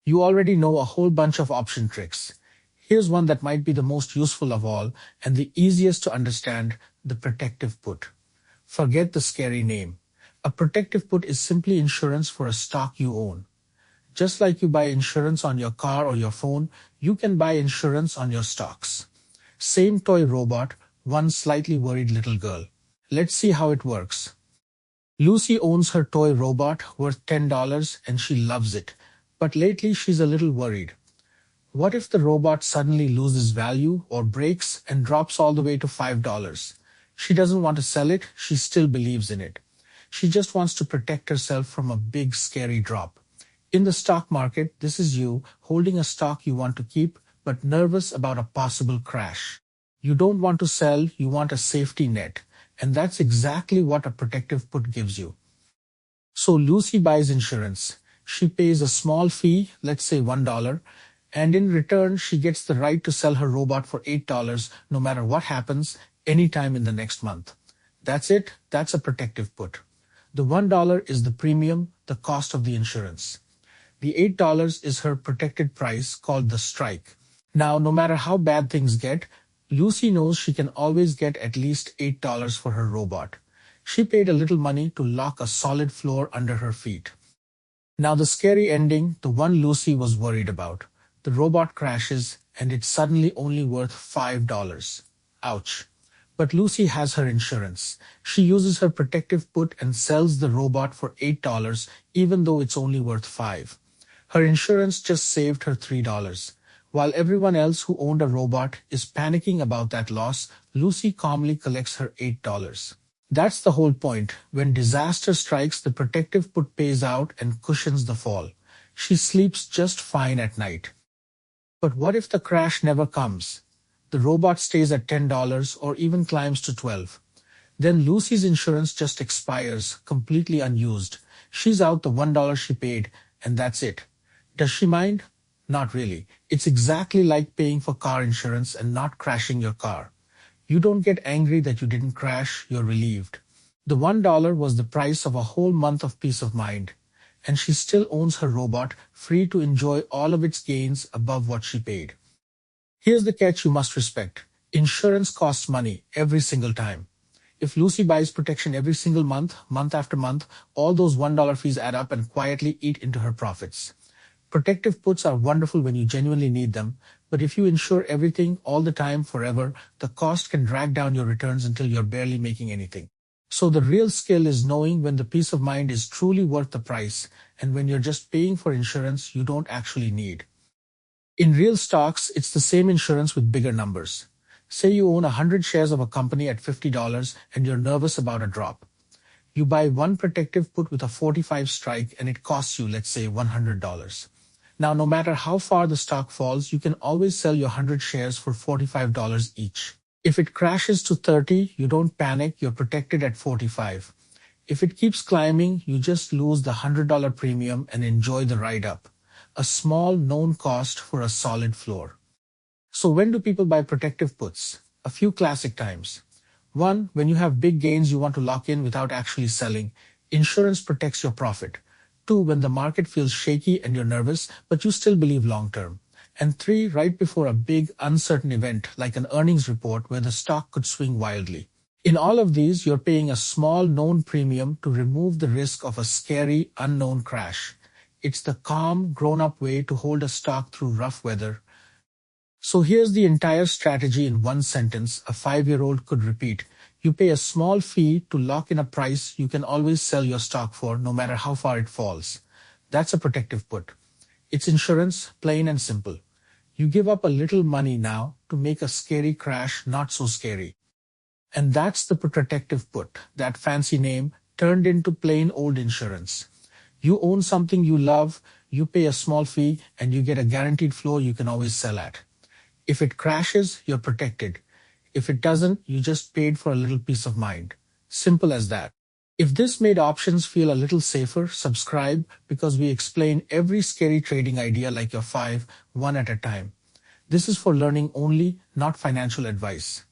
You already know a whole bunch of option tricks. Here's one that might be the most useful of all and the easiest to understand: the protective put. Forget the scary name. A protective put is simply insurance for a stock you own. Just like you buy insurance on your car or your phone, you can buy insurance on your stocks. Same toy robot, one slightly worried little girl. Let's see how it works. Lucy owns her toy robot worth $10 and she loves it. But lately she's a little worried. What if the robot suddenly loses value or breaks and drops all the way to $5? She doesn't want to sell it, she still believes in it. She just wants to protect herself from a big scary drop. In the stock market, this is you holding a stock you want to keep but nervous about a possible crash. You don't want to sell, you want a safety net. And that's exactly what a protective put gives you. So Lucy buys insurance. She pays a small fee, let's say $1, and in return she gets the right to sell her robot for $8 no matter what happens anytime in the next month. That's it, that's a protective put. The $1 is the premium, the cost of the insurance. The $8 is her protected price called the strike. Now, no matter how bad things get, Lucy knows she can always get at least $8 for her robot. She paid a little money to lock a solid floor under her feet. Now the scary ending, the one Lucy was worried about. The robot crashes and it's suddenly only worth $5. Ouch. But Lucy has her insurance. She uses her protective put and sells the robot for $8 even though it's only worth $5. Her insurance just saved her $3. While everyone else who owned a robot is panicking about that loss, Lucy calmly collects her $8. That's the whole point. When disaster strikes, the protective put pays out and cushions the fall. She sleeps just fine at night. But what if the crash never comes? The robot stays at $10 or even climbs to $12. Then Lucy's insurance just expires, completely unused. She's out the $1 she paid, and that's it. Does she mind? Not really. It's exactly like paying for car insurance and not crashing your car. You don't get angry that you didn't crash, you're relieved. The $1 was the price of a whole month of peace of mind. And she still owns her robot, free to enjoy all of its gains above what she paid. Here's the catch you must respect. Insurance costs money every single time. If Lucy buys protection every single month, month after month, all those $1 fees add up and quietly eat into her profits. Protective puts are wonderful when you genuinely need them, but if you insure everything all the time forever, the cost can drag down your returns until you're barely making anything. So the real skill is knowing when the peace of mind is truly worth the price and when you're just paying for insurance you don't actually need. In real stocks, it's the same insurance with bigger numbers. Say you own 100 shares of a company at $50 and you're nervous about a drop. You buy one protective put with a 45 strike and it costs you, let's say, $100. Now, no matter how far the stock falls, you can always sell your 100 shares for $45 each. If it crashes to 30, you don't panic, you're protected at 45. If it keeps climbing, you just lose the $100 premium and enjoy the ride up. A small known cost for a solid floor. So when do people buy protective puts? A few classic times. 1. When you have big gains you want to lock in without actually selling. Insurance protects your profit. 2. When the market feels shaky and you're nervous, but you still believe long term. And 3. Right before a big, uncertain event like an earnings report where the stock could swing wildly. In all of these, you're paying a small known premium to remove the risk of a scary, unknown crash. It's the calm, grown-up way to hold a stock through rough weather. So here's the entire strategy in one sentence a 5-year-old could repeat. You pay a small fee to lock in a price you can always sell your stock for no matter how far it falls. That's a protective put. It's insurance, plain and simple. You give up a little money now to make a scary crash not so scary. And that's the protective put, that fancy name turned into plain old insurance. You own something you love, you pay a small fee, and you get a guaranteed floor you can always sell at. If it crashes, you're protected. If it doesn't, you just paid for a little peace of mind. Simple as that. If this made options feel a little safer, subscribe because we explain every scary trading idea like your 5, one at a time. This is for learning only, not financial advice.